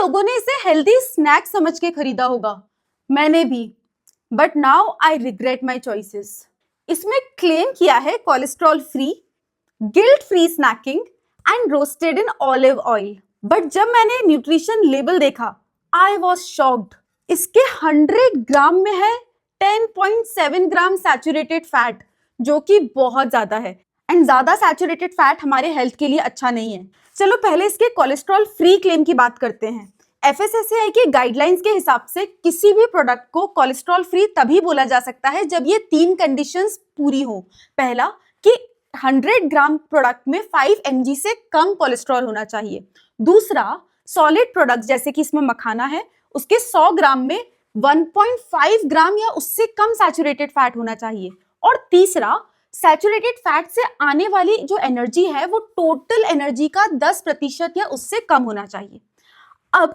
लोगों ने इसे हेल्दी स्नैक समझ के खरीदा होगा, मैंने भी, but now I regret my choices. इसमें क्लेम किया है cholesterol free, guilt free snacking and roasted in olive oil, but जब मैंने न्यूट्रिशन लेबल देखा आई वॉज शॉक्ड। इसके 100 ग्राम में है 10.7 ग्राम सैचुरेटेड फैट, जो कि बहुत ज्यादा है, एंड ज्यादा सैचुरेटेड फैट हमारे हेल्थ के लिए अच्छा नहीं है। चलो पहले इसके कोलेस्ट्रॉल फ्री क्लेम की बात करते हैं। FSSAI के गाइडलाइंस के हिसाब से किसी भी प्रोडक्ट को कोलेस्ट्रॉल फ्री तभी बोला जा सकता है जब ये 3 कंडीशंस पूरी हो। पहला कि 100 ग्राम प्रोडक्ट में 5 mg से कम कोलेस्ट्रॉल होना चाहिए। दूसरा, सॉलिड प्रोडक्ट जैसे कि इसमें मखाना है, उसके 100 ग्राम में 1.5 ग्राम या उससे कम सैचुरेटेड फैट होना चाहिए। और तीसरा, सैचुरेटेड फैट से आने वाली जो एनर्जी है वो टोटल एनर्जी का 10% या उससे कम होना चाहिए। अब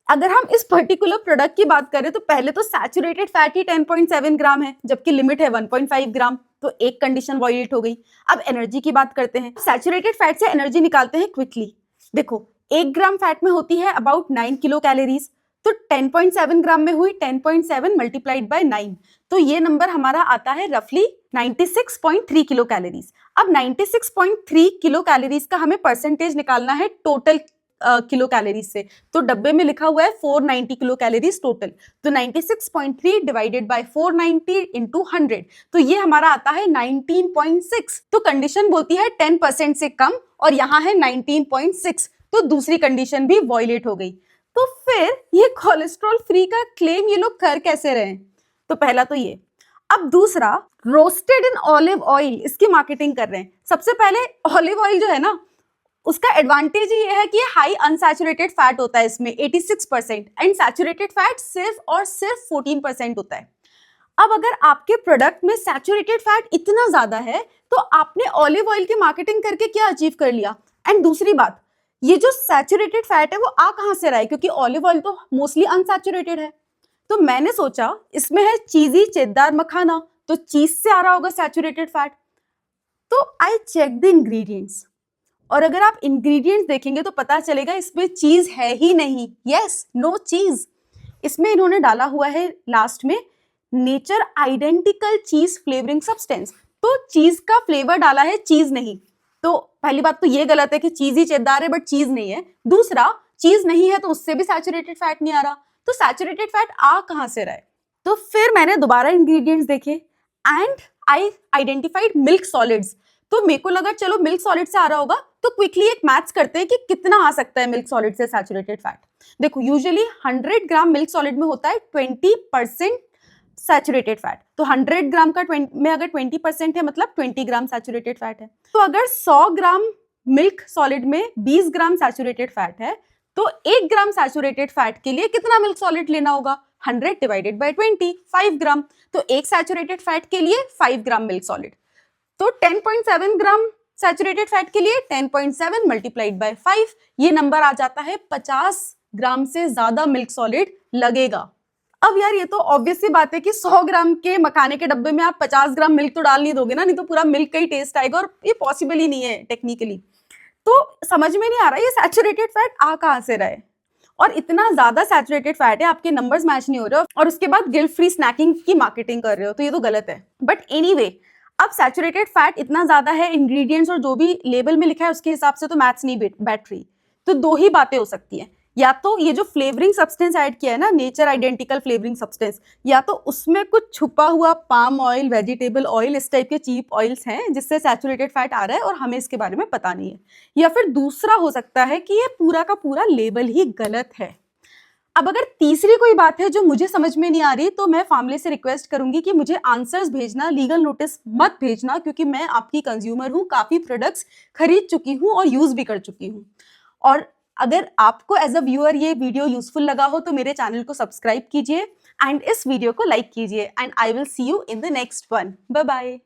अगर हम इस पर्टिकुलर प्रोडक्ट की बात करें तो पहले तो सैचुरेटेड फैट ही 10.7 ग्राम है, जबकि लिमिट है 1.5 ग्राम, तो एक कंडीशन वायलेट हो गई। अब एनर्जी की बात करते हैं। सैचुरेटेड फैट से एनर्जी निकालते हैं क्विकली। देखो 1 ग्राम फैट में होती है अबाउट 9 किलो कैलोरीज, तो 10.7 ग्राम में हुई 10.7 मल्टीप्लाइड बाय 9, तो ये नंबर हमारा आता है रफली 96.3 किलो कैलोरीज। अब 96.3 किलो कैलोरीज का हमें परसेंटेज निकालना है टोटल किलो कैलोरीज से, तो डब्बे में लिखा हुआ है 490 किलो कैलोरीज टोटल, तो 96.3 डिवाइडेड बाय 490 इंटू 100, तो ये हमारा आता है 19.6। तो कंडीशन बोलती है 10% से कम और यहाँ है 19.6, तो दूसरी कंडीशन भी वॉयलेट हो गई। तो फिर ये कोलेस्ट्रॉल फ्री का क्लेम ये लोग कर कैसे रहे? तो पहला तो ये। अब दूसरा, रोस्टेड इन ऑलिव ऑयल, इसकी मार्केटिंग कर रहे हैं। सबसे पहले ऑलिव ऑयल जो है ना, उसका एडवांटेज ये है कि हाई अनसैचुरेटेड फैट होता है इसमें 86%, एंड सैचुरेटेड फैट सिर्फ और सिर्फ 14% होता है। अब अगर आपके प्रोडक्ट में सैचुरेटेड फैट इतना ज्यादा है तो आपने ऑलिव ऑयल की मार्केटिंग करके क्या अचीव कर लिया? एंड दूसरी बात, ये जो सैचुरेटेड फैट है वो आ कहां से रहा है? क्योंकि ऑलिव ऑयल तो मोस्टली अनसैचुरेटेड है। तो मैंने सोचा इसमें है चीजी चेदार मखाना, तो चीज से आ रहा होगा सैचुरेटेड फैट। तो आई चेक द इंग्रेडिएंट्स, और अगर आप इंग्रेडिएंट्स देखेंगे तो पता चलेगा इसमें चीज है ही नहीं। यस, नो चीज। इसमें इन्होंने डाला हुआ है लास्ट में नेचर आइडेंटिकल चीज फ्लेवरिंग सब्सटेंस, तो चीज का फ्लेवर डाला है, चीज नहीं। तो पहली बात तो ये गलत है कि चीज ही चेदार है बट चीज नहीं है। दूसरा, चीज नहीं है तो उससे भी सैचुरेटेड फैट नहीं आ रहा, तो सैचुरेटेड फैट आ कहां से रहा है? तो फिर मैंने दोबारा इंग्रेडिएंट्स देखे and I identified milk solids. तो मेरे को लगा चलो मिल्क सॉलिड से आ रहा होगा, तो क्विकली एक मैथ्स करते हैं कि कितना आ सकता है मिल्क सॉलिड से सैचुरेटेड फैट। देखो यूजुअली 100 ग्राम मिल्क सॉलिड में होता है 20% सैचुरेटेड फैट, तो 100 ग्राम का में अगर 20% है मतलब 20 ग्राम सैचुरेटेड फैट है। तो अगर 100 ग्राम मिल्क सॉलिड में 20 ग्राम सैचुरेटेड फैट है, तो 1 ग्राम सैचुरेटेड फैट के लिए कितना मिल्क सॉलिड लेना होगा? 100 डिवाइडेड बाय 20, 5 ग्राम। तो एक सैचुरेटेड फैट के लिए 5 ग्राम मिल्क सॉलिड, तो 10.7 ग्राम सैचुरेटेड फैट के लिए 10.7 मल्टीप्लाइड बाय 5, ये नंबर आ जाता है 50 ग्राम से ज्यादा मिल्क सॉलिड लगेगा। अब यार ये तो ऑब्वियस सी बात है कि 100 ग्राम के मखाने के डब्बे में आप 50 ग्राम मिल्क तो डाल नहीं दोगे ना, नहीं तो पूरा मिल्क का ही टेस्ट आएगा, और ये पॉसिबल ही नहीं है टेक्निकली। तो समझ में नहीं आ रहा ये सैचुरेटेड फैट आ कहां से रहा है, और इतना ज्यादा सैचुरेटेड फैट है, आपके नंबर्स मैच नहीं हो रहे हो, और उसके बाद गिल्ट फ्री स्नैकिंग की मार्केटिंग कर रहे हो, तो ये तो गलत है। बट एनीवे, अब सैचुरेटेड फैट इतना ज्यादा है, इंग्रेडिएंट्स और जो भी लेबल में लिखा है उसके हिसाब से तो मैथ्स नहीं बैठ रही। तो दो ही बातें हो सकती हैं, या तो ये जो फ्लेवरिंग सब्सटेंस ऐड किया है ना, नेचर आइडेंटिकल फ्लेवरिंग सब्सटेंस, या तो उसमें कुछ छुपा हुआ पाम ऑयल, वेजिटेबल ऑयल, इस टाइप के चीप ऑयल्स हैं जिससे सैचुरेटेड फैट आ रहा है और हमें इसके बारे में पता नहीं है। या फिर दूसरा हो सकता है कि ये पूरा का पूरा लेबल ही गलत है। अब अगर तीसरी कोई बात है जो मुझे समझ में नहीं आ रही, तो मैं फैमिली से रिक्वेस्ट करूंगी कि मुझे आंसर्स भेजना, लीगल नोटिस मत भेजना, क्योंकि मैं आपकी कंज्यूमर हूँ, काफी प्रोडक्ट्स खरीद चुकी हूँ और यूज भी कर चुकी हूँ। और अगर आपको एज अ व्यूअर ये वीडियो यूजफुल लगा हो तो मेरे चैनल को सब्सक्राइब कीजिए एंड इस वीडियो को लाइक कीजिए, and I will see you in the next one. Bye bye.